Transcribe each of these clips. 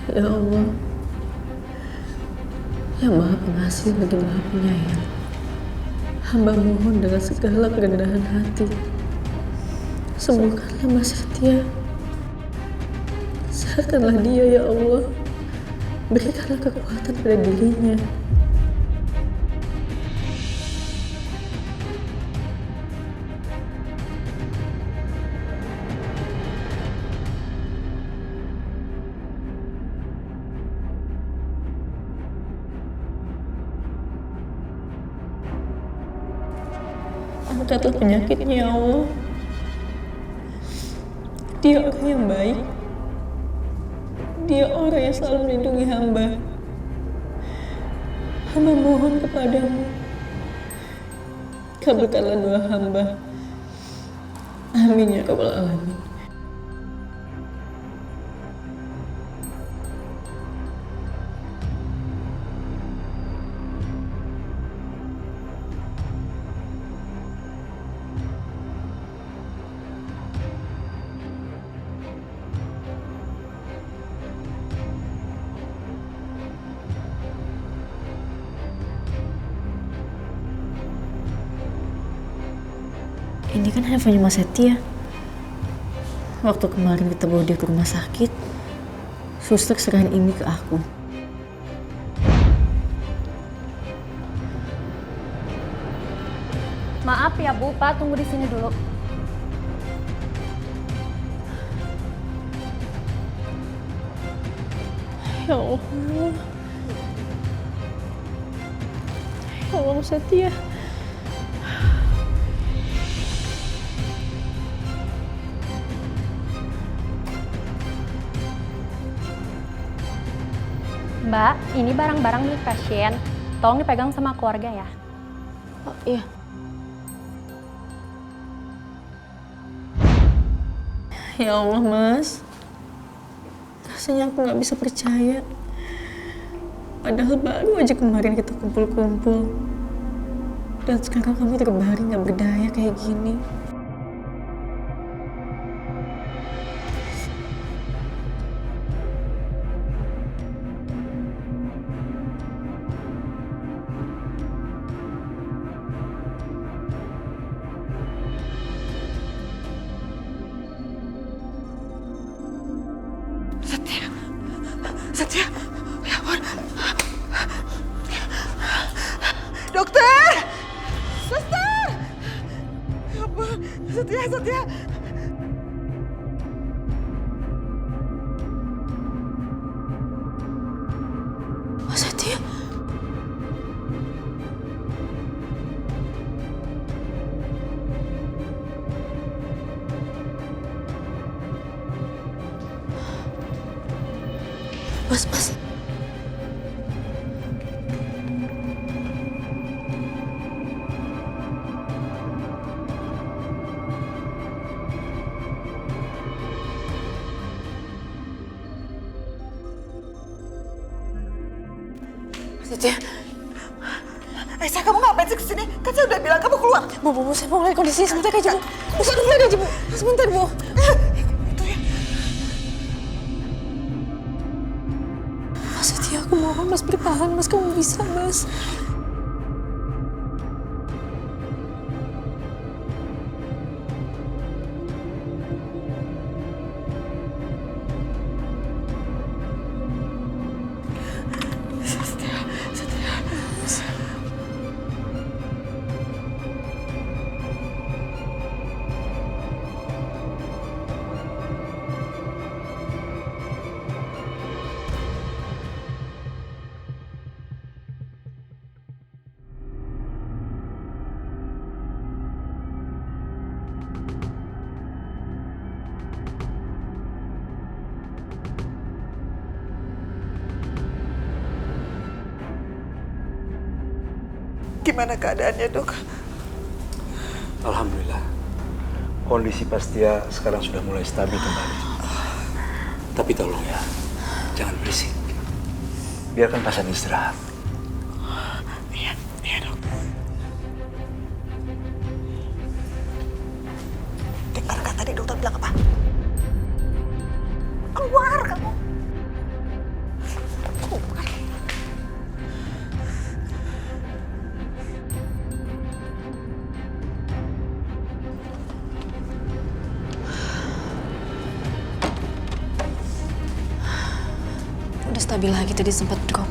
Ya Allah, yang Maha Pengasih lagi Maha Penyayang, hamba mohon dengan segala kerendahan hati, sembuhkanlah Mas Setia. Sehatkanlah dia ya Allah. Berikanlah kekuatan pada dirinya. Angkatlah penyakitnya ya Allah. Dia orang yang baik. Dia orang yang selalu melindungi hamba. Hamba mohon kepadamu, kabulkanlah doa hamba. Amin ya rabbal alamin. Ini kan handphonenya Mas Setia. Waktu kemarin kita bawa dia ke rumah sakit, suster serahin ini ke aku. Maaf ya Bu, Pak tunggu di sini dulu. Ya Allah. Ya Allah Mas Setia. Mbak, ini barang-barang milik pasien. Tolong dipegang sama keluarga ya. Oh iya. Ya Allah Mas, rasanya aku gak bisa percaya. Padahal baru aja kemarin kita kumpul-kumpul, dan sekarang kamu terbaring gak berdaya kayak gini. Setia, ya ampun. Dokter! Suster! Ya ampun, Setia. Mas Setia? Mas. Setia. Aisyah, kamu ngapain sih kesini? Kan saya udah bilang kamu keluar. Bu, saya mau ngeliat kondisi sebentar aja, Bu. Sebentar aja, Bu. Sebentar, Bu. Itu ya. Mas Setia, aku mohon Mas bertahan. Mas, kamu bisa, Mas. Gimana keadaannya, Dok? Alhamdulillah, kondisi Pastia sekarang sudah mulai stabil kembali. Tapi tolong ya, jangan berisik. Biarkan pasien istirahat. Iya, Dok. Dengar kan tadi dokter bilang apa? Keluar kamu. udah stabil lagi, tadi sempat drop.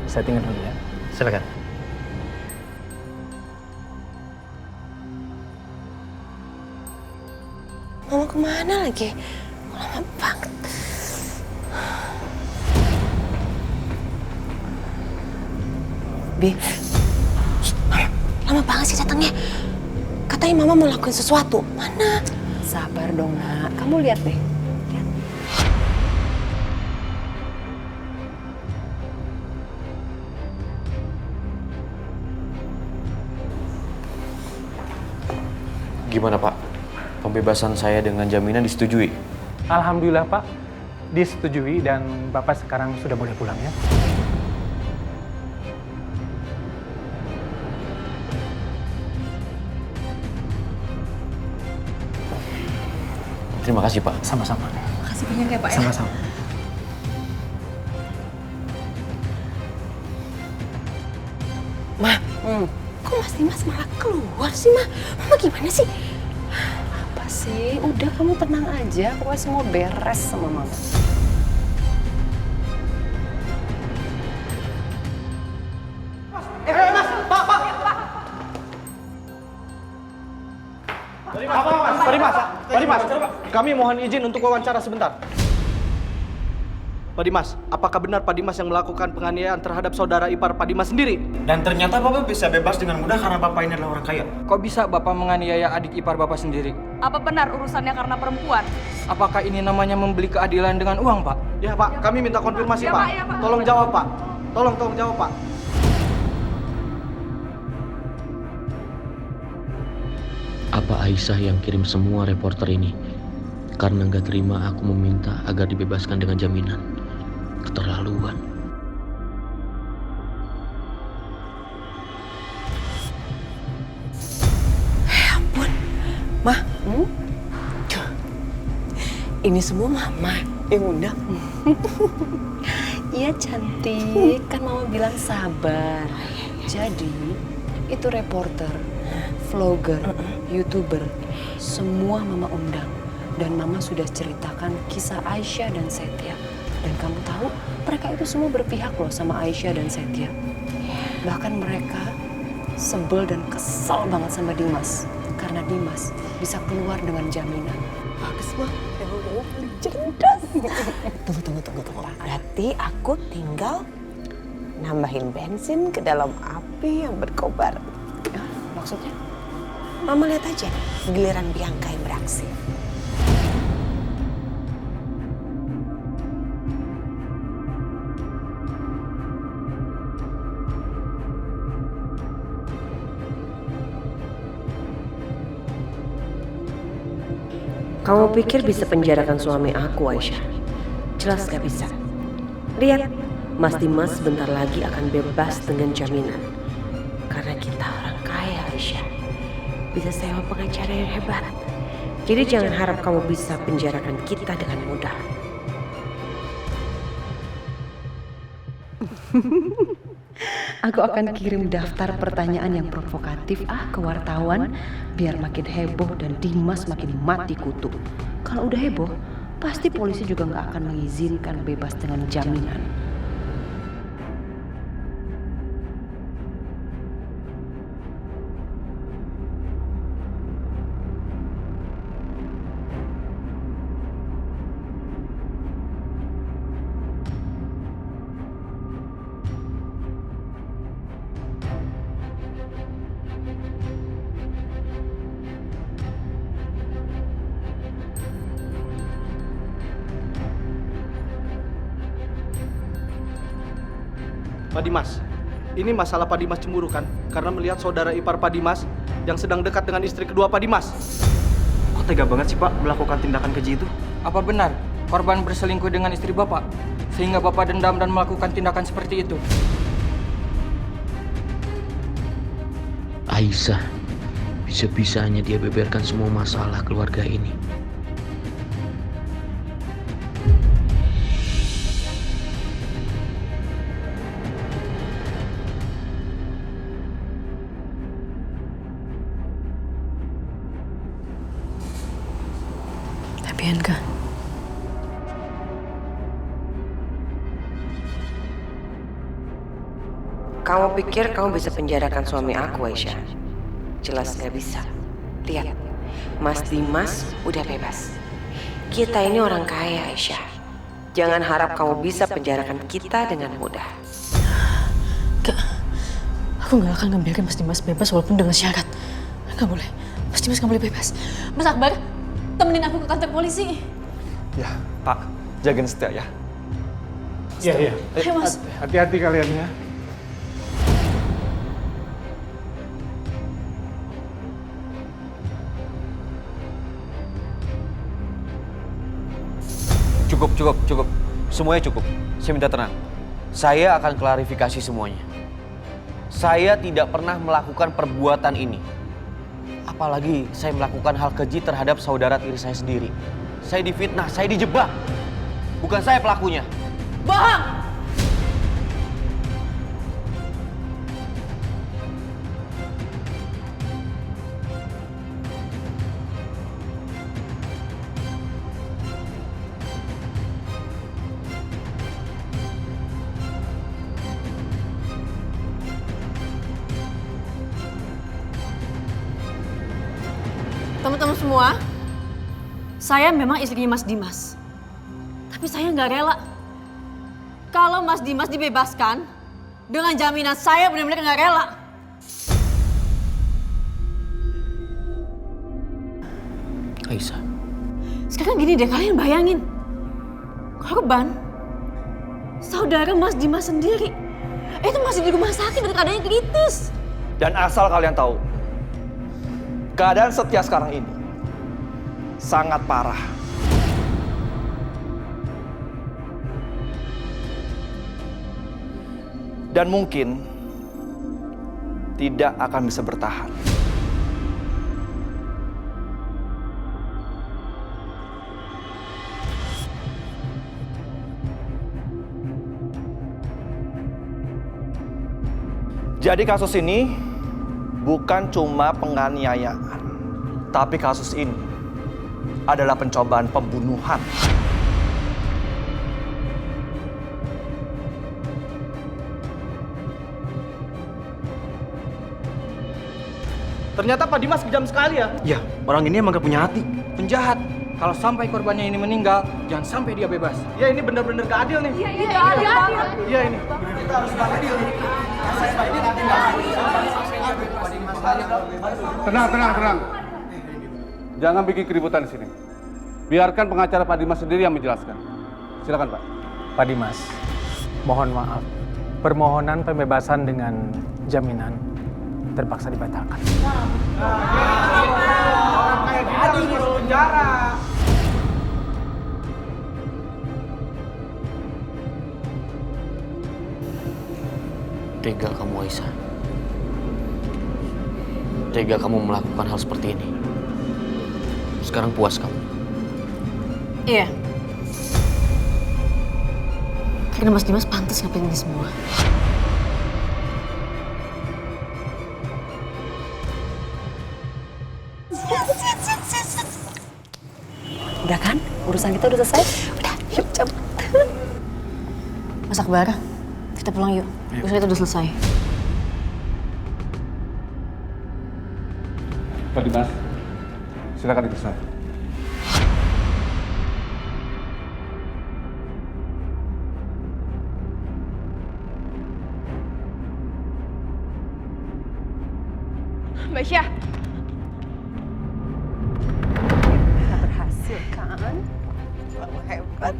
Settingan dulu ya. Silakan. Mama kemana lagi? Lama banget. Bi, lama banget sih datangnya. Katanya Mama mau lakuin sesuatu. Mana? Sabar dong, Nak. Kamu lihat deh. Lihat. Gimana Pak? Pembebasan saya dengan jaminan disetujui? Alhamdulillah Pak, disetujui dan Bapak sekarang sudah boleh pulang ya. Terima kasih Pak. Sama-sama. Makasih banyak ya Pak ya. Sama-sama. Ma, kok Mas Dimas malah keluar sih, Ma? Mama gimana sih? Apa sih? Udah kamu tenang aja. Pokoknya semua beres sama Mama. Pak Dimas, kami mohon izin untuk wawancara sebentar. Pak Dimas, apakah benar Pak Dimas yang melakukan penganiayaan terhadap saudara ipar Pak Dimas sendiri? Dan ternyata Bapak bisa bebas dengan mudah karena Bapak ini adalah orang kaya. Kok bisa Bapak menganiaya adik ipar Bapak sendiri? Apa benar urusannya karena perempuan? Apakah ini namanya membeli keadilan dengan uang, Pak? Ya Pak, kami minta konfirmasi Ya, Pak. Pak, ya, Pak. Tolong jawab Pak. Tolong jawab Pak. Apa Aisyah yang kirim semua reporter ini? Karena nggak terima aku meminta agar dibebaskan dengan jaminan. Keterlaluan. Ampun, Ma. Ini semua Mama yang undang. Iya cantik, kan Mama bilang sabar. Jadi, itu reporter, vlogger, YouTuber, semua Mama undang. Dan Mama sudah ceritakan kisah Aisyah dan Setia. Dan kamu tahu, mereka itu semua berpihak loh sama Aisyah dan Setia. Bahkan mereka sebel dan kesal banget sama Dimas. Karena Dimas bisa keluar dengan jaminan. Bagus, Ma. Cerdas. Tunggu. Berarti aku tinggal nambahin bensin ke dalam api yang berkobar. Maksudnya? Mama lihat aja giliran Bianca yang beraksi. Kamu pikir bisa penjarakan suami aku, Aisyah? Jelas gak bisa. Lihat, Mas Dimas sebentar lagi akan bebas dengan jaminan. Karena kita orang kaya, Aisyah. Bisa sewa pengacara yang hebat. Jadi jangan harap kamu bisa penjarakan kita dengan mudah. Aku akan kirim daftar pertanyaan yang provokatif ke wartawan biar makin heboh dan Dimas makin mati kutu. Kalau udah heboh, pasti polisi juga nggak akan mengizinkan bebas dengan jaminan. Pak Dimas, ini masalah Pak Dimas cemburu kan? Karena melihat saudara ipar Pak Dimas yang sedang dekat dengan istri kedua Pak Dimas. Kok tega banget sih Pak melakukan tindakan keji itu? Apa benar korban berselingkuh dengan istri Bapak? Sehingga Bapak dendam dan melakukan tindakan seperti itu? Aisyah, bisa-bisanya dia beberkan semua masalah keluarga ini. Tapi Anka, kamu pikir kamu bisa penjarakan suami aku, Aisyah? Jelas gak bisa. Lihat, Mas Dimas udah bebas. Kita ini orang kaya, Aisyah. Jangan harap kamu bisa penjarakan kita dengan mudah. Aku gak akan ngebiarin Mas Dimas bebas walaupun dengan syarat. Gak boleh. Mas Dimas gak boleh bebas. Mas Akbar, temenin aku ke kantor polisi. Ya, Pak. Jagain Setia ya. Iya. Ayo, Mas. Hati-hati kalian ya. Cukup. Semuanya cukup. Saya minta tenang. Saya akan klarifikasi semuanya. Saya tidak pernah melakukan perbuatan ini. Apalagi saya melakukan hal keji terhadap saudara tiri saya sendiri. Saya difitnah, saya dijebak. Bukan saya pelakunya. Bohong! Teman-teman semua, saya memang istrinya Mas Dimas. Tapi saya nggak rela. Kalau Mas Dimas dibebaskan, dengan jaminan saya benar-benar nggak rela. Aisyah, Sekarang gini deh, kalian bayangin. Korban, saudara Mas Dimas sendiri. Itu masih di rumah sakit dan keadaannya kritis. Dan asal kalian tahu, keadaan Setia sekarang ini sangat parah. Dan mungkin tidak akan bisa bertahan. Jadi kasus ini bukan cuma penganiayaan, tapi kasus ini adalah pencobaan pembunuhan. Ternyata Pak Dimas kejam sekali ya. Ya, orang ini emang gak punya hati. Penjahat. Kalau sampai korbannya ini meninggal, jangan sampai dia bebas. Ya ini benar-benar gak adil nih. Iya, adil. Iya ini. Kita harus adil nih. Tenang. Jangan bikin keributan di sini. Biarkan pengacara Pak Dimas sendiri yang menjelaskan. Silakan, Pak. Pak Dimas, mohon maaf. Permohonan pembebasan dengan jaminan terpaksa dibatalkan. Orang kayak gini harus masuk penjara. tega kamu Aisyah. Tega kamu melakukan hal seperti ini. Sekarang puas kamu? Iya. Karena Mas Dimas pantas ngapain ini semua. Udah kan? Urusan kita udah selesai? Udah, yuk cabut. Mas Akbar, kita pulang yuk. Urusan kita udah selesai. Pak Dimas, silakan diperiksa. Mbak Syah. Berhasil kan? Wah, hebat.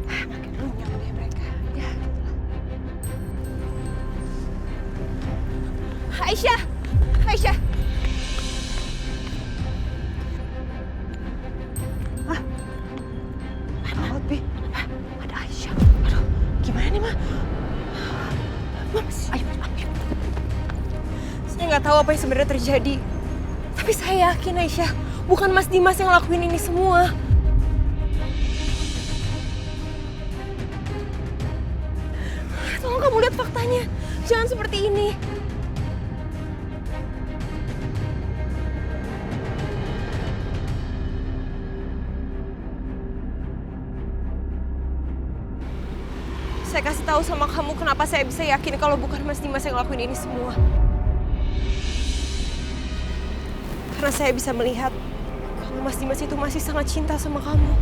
Makin runyam deh mereka. Ya. Aisyah. Aisyah. Gawat, Bi. Ada Aisyah. Aduh, gimana nih, Ma? Ayo. Saya nggak tahu apa yang sebenarnya terjadi. Tapi saya yakin Aisyah, bukan Mas Dimas yang ngelakuin ini semua. Tolong kamu lihat faktanya. Jangan seperti ini. Saya kasih tahu sama kamu kenapa saya bisa yakin kalau bukan Mas Dimas yang ngelakuin ini semua. Karena saya bisa melihat kalau Mas Dimas itu masih sangat cinta sama kamu.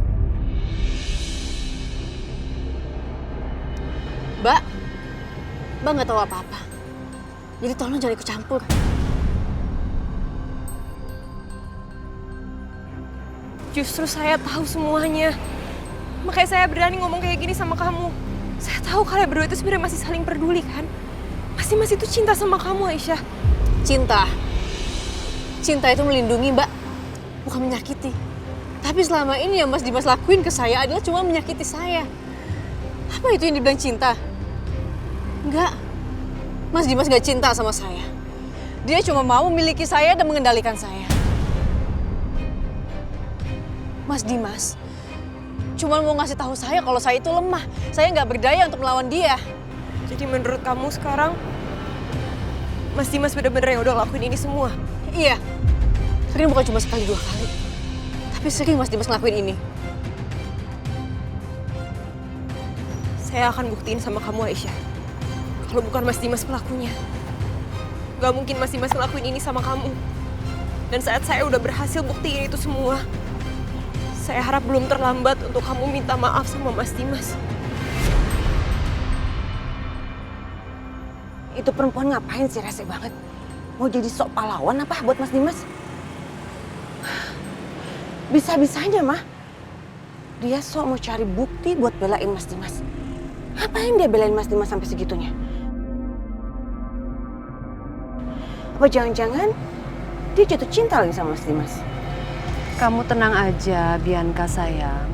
Mbak nggak tahu apa-apa. Jadi tolong jangan ikut campur. Justru saya tahu semuanya. Makanya saya berani ngomong kayak gini sama kamu. Saya tahu kalian berdua itu sebenarnya masih saling peduli kan? Mas Dimas itu cinta sama kamu, Aisyah. Cinta itu melindungi, Mbak, bukan menyakiti. Tapi selama ini yang Mas Dimas lakuin ke saya adalah cuma menyakiti saya. Apa itu yang dibilang cinta? Enggak. Mas Dimas gak cinta sama saya. Dia cuma mau memiliki saya dan mengendalikan saya. Mas Dimas cuma mau ngasih tahu saya kalau saya itu lemah. Saya nggak berdaya untuk melawan dia. Jadi menurut kamu sekarang, Mas Dimas bener-bener yang udah ngelakuin ini semua? Iya. Sering bukan cuma sekali 2 kali. Tapi sering Mas Dimas ngelakuin ini. Saya akan buktiin sama kamu, Aisyah. Kalau bukan Mas Dimas pelakunya. Gak mungkin Mas Dimas ngelakuin ini sama kamu. Dan saat saya udah berhasil buktiin itu semua, saya harap belum terlambat untuk kamu minta maaf sama Mas Dimas. Itu perempuan ngapain sih rese banget? Mau jadi sok pahlawan apa buat Mas Dimas? Bisa-bisanya, Mah. Dia sok mau cari bukti buat belain Mas Dimas. Ngapain dia belain Mas Dimas sampai segitunya? Apa jangan-jangan dia jatuh cinta lagi sama Mas Dimas? Kamu tenang aja, Bianca sayang.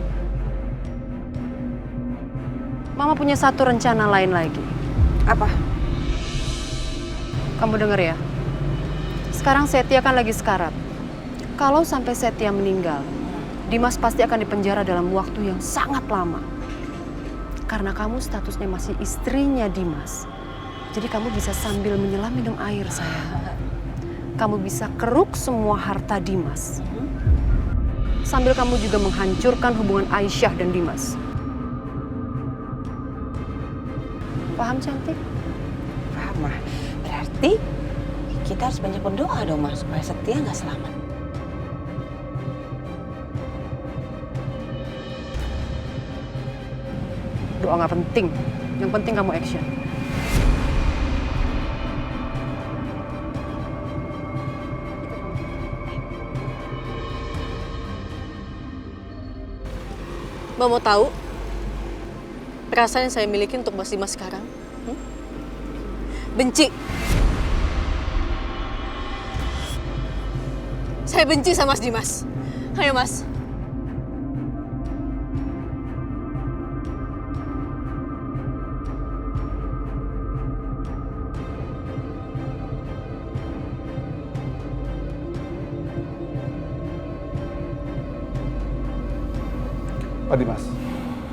Mama punya satu rencana lain lagi. Apa? Kamu denger ya. Sekarang Setia kan lagi sekarat. Kalau sampai Setia meninggal, Dimas pasti akan dipenjara dalam waktu yang sangat lama. Karena kamu statusnya masih istrinya Dimas. Jadi kamu bisa sambil menyelam minum air, sayang. Kamu bisa keruk semua harta Dimas. Sambil kamu juga menghancurkan hubungan Aisyah dan Dimas. Paham, cantik? Paham, Mah. Berarti kita harus banyak berdoa dong, Mah, supaya Setia nggak selamat. Doa nggak penting. Yang penting kamu action. Mbak mau tahu perasaan yang saya miliki untuk Mas Dimas sekarang? Benci. Saya benci sama Mas Dimas. Ayo, Mas. Pak Dimas,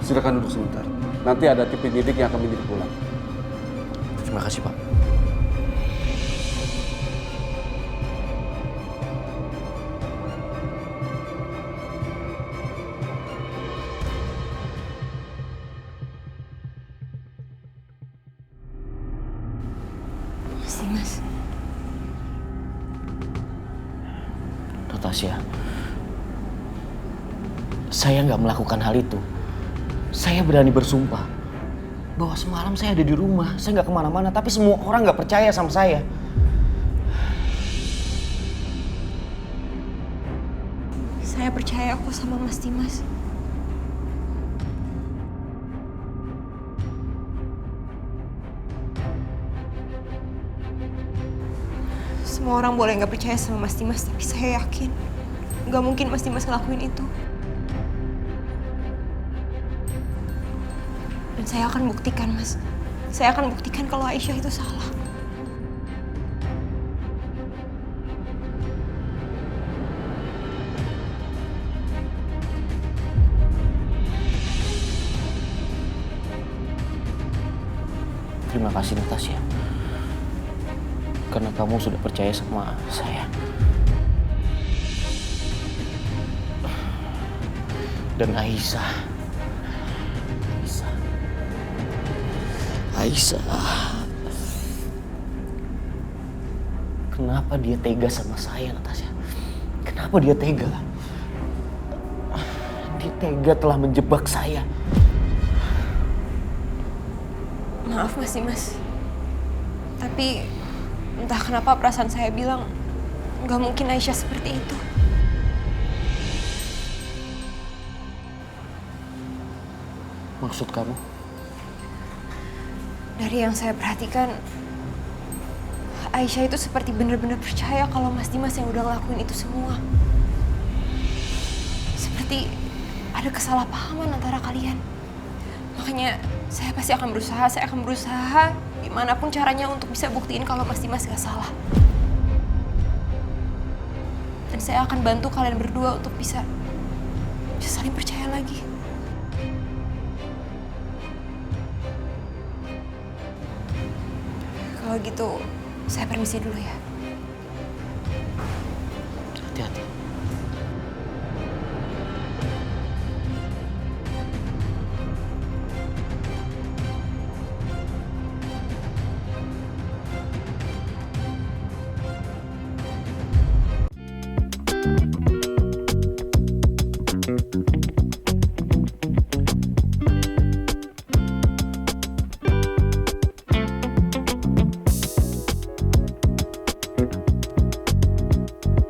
silakan duduk sebentar. Nanti ada tim penyidik yang akan menyidik pulang. Terima kasih, Pak. Mas Dimas. Tasya, saya nggak melakukan hal itu. Saya berani bersumpah bahwa semalam saya ada di rumah, saya nggak kemana-mana, tapi semua orang nggak percaya sama saya. Saya percaya kok sama Mas Dimas. Semua orang boleh nggak percaya sama Mas Dimas, tapi saya yakin nggak mungkin Mas Dimas ngelakuin itu. Dan saya akan buktikan, Mas. Saya akan buktikan kalau Aisyah itu salah. Terima kasih Natasha, karena kamu sudah percaya sama saya. Dan Aisyah. Kenapa dia tega sama saya, Natasha? Kenapa dia tega? Dia tega telah menjebak saya. Maaf Mas Dimas, tapi entah kenapa perasaan saya bilang nggak mungkin Aisyah seperti itu. Maksud kamu? Dari yang saya perhatikan, Aisyah itu seperti benar-benar percaya kalau Mas Dimas yang udah ngelakuin itu semua. Seperti ada kesalahpahaman antara kalian. Makanya saya pasti akan berusaha, gimana pun caranya untuk bisa buktiin kalau Mas Dimas gak salah. Dan saya akan bantu kalian berdua untuk bisa saling percaya lagi. Kalau gitu, saya permisi dulu ya. Hati-hati.